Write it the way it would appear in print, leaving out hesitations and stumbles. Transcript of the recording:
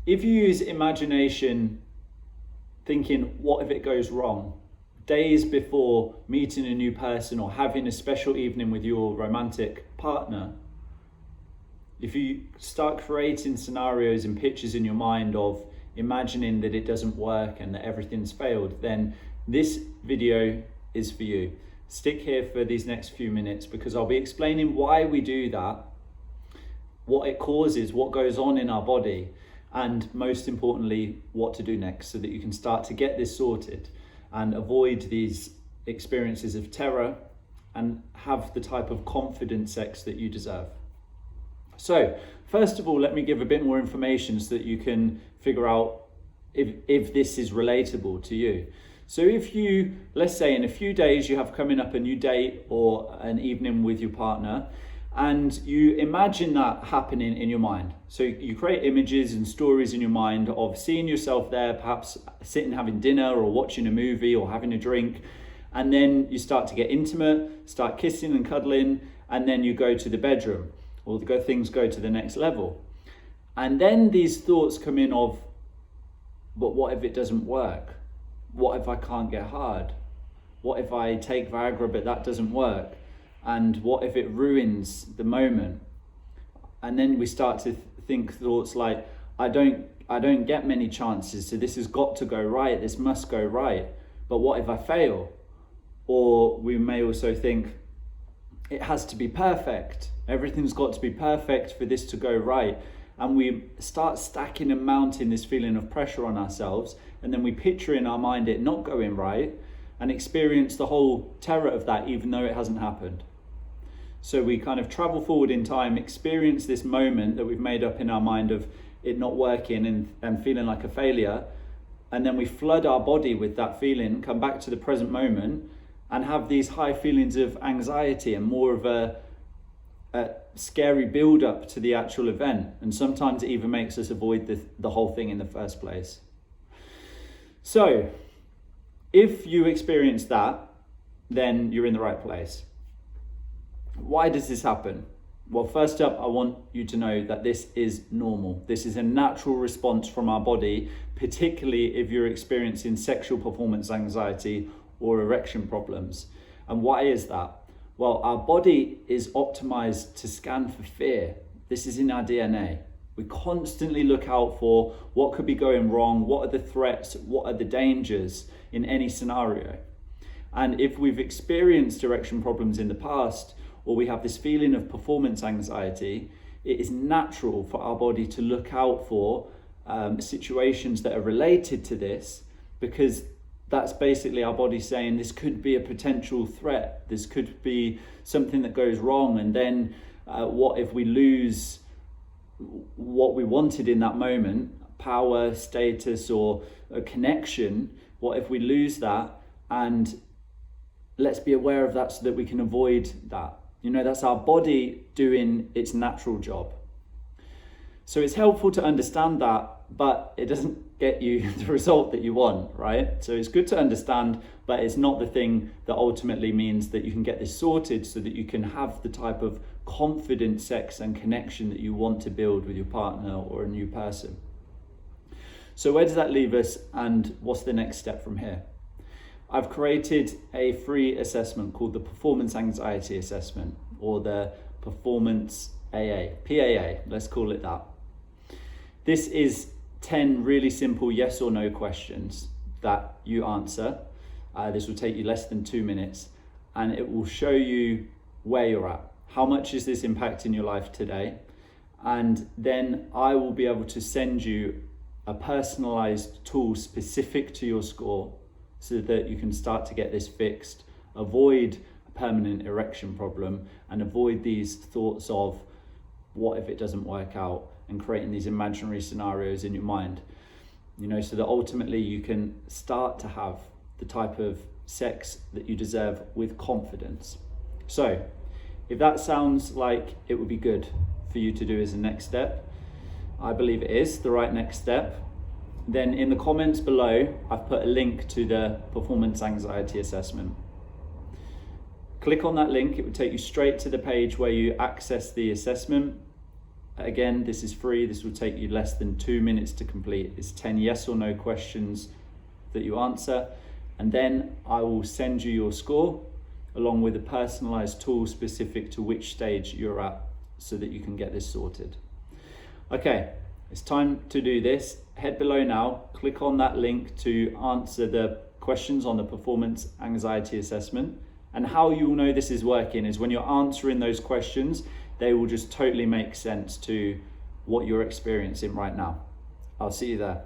If you use imagination, thinking, what if it goes wrong? Days before meeting a new person or having a special evening with your romantic partner, if you start creating scenarios and pictures in your mind of imagining that it doesn't work and that everything's failed, then this video is for you. Stick here for these next few minutes because I'll be explaining why we do that, what it causes, what goes on in our body, and most importantly, what to do next so that you can start to get this sorted and avoid these experiences of terror and have the type of confident sex that you deserve. So, first of all, let me give a bit more information so that you can figure out if this is relatable to you. So if you, let's say in a few days, you have coming up a new date or an evening with your partner, and you imagine that happening in your mind. So you create images and stories in your mind of seeing yourself there, perhaps sitting having dinner or watching a movie or having a drink. And then you start to get intimate, start kissing and cuddling, and then you go to the bedroom or things go to the next level. And then these thoughts come in of, but what if it doesn't work? What if I can't get hard? What if I take Viagra but that doesn't work? And what if it ruins the moment? And then we start to think thoughts like, I don't get many chances, so this has got to go right, this must go right. But what if I fail? Or we may also think, it has to be perfect. Everything's got to be perfect for this to go right. And we start stacking and mounting this feeling of pressure on ourselves. And then we picture in our mind it not going right and experience the whole terror of that, even though it hasn't happened. So we kind of travel forward in time, experience this moment that we've made up in our mind of it not working and feeling like a failure. And then we flood our body with that feeling, come back to the present moment and have these high feelings of anxiety and more of a scary build up to the actual event. And sometimes it even makes us avoid the whole thing in the first place. So if you experience that, then you're in the right place. Why does this happen? Well, first up, I want you to know that this is normal. This is a natural response from our body, particularly if you're experiencing sexual performance anxiety or erection problems. And why is that? Well, our body is optimized to scan for fear. This is in our DNA. We constantly look out for what could be going wrong, what are the threats, what are the dangers in any scenario. And if we've experienced erection problems in the past, or we have this feeling of performance anxiety, it is natural for our body to look out for situations that are related to this, because that's basically our body saying this could be a potential threat, this could be something that goes wrong, and then what if we lose what we wanted in that moment, power, status, or a connection? What if we lose that? And let's be aware of that so that we can avoid that. You know, that's our body doing its natural job. So it's helpful to understand that, but it doesn't get you the result that you want, right? So it's good to understand, but it's not the thing that ultimately means that you can get this sorted so that you can have the type of confident sex and connection that you want to build with your partner or a new person. So where does that leave us, and what's the next step from here? I've created a free assessment called the Performance Anxiety Assessment, or the Performance AA, P.A.A, let's call it that. This is 10 really simple yes or no questions that you answer. This will take you less than 2 minutes, and it will show you where you're at. How much is this impacting your life today? And then I will be able to send you a personalized tool specific to your score so that you can start to get this fixed, avoid a permanent erection problem, and avoid these thoughts of what if it doesn't work out, and creating these imaginary scenarios in your mind, you know, so that ultimately you can start to have the type of sex that you deserve with confidence. So if that sounds like it would be good for you to do as a next step, I believe it is the right next step, then in the comments below, I've put a link to the Performance Anxiety Assessment. Click on that link, it will take you straight to the page where you access the assessment. Again, this is free. This will take you less than 2 minutes to complete. It's 10 yes or no questions that you answer. And then I will send you your score along with a personalized tool specific to which stage you're at so that you can get this sorted. Okay, it's time to do this. Head below now, click on that link to answer the questions on the performance anxiety assessment. And how you'll know this is working is when you're answering those questions, they will just totally make sense to what you're experiencing right now. I'll see you there.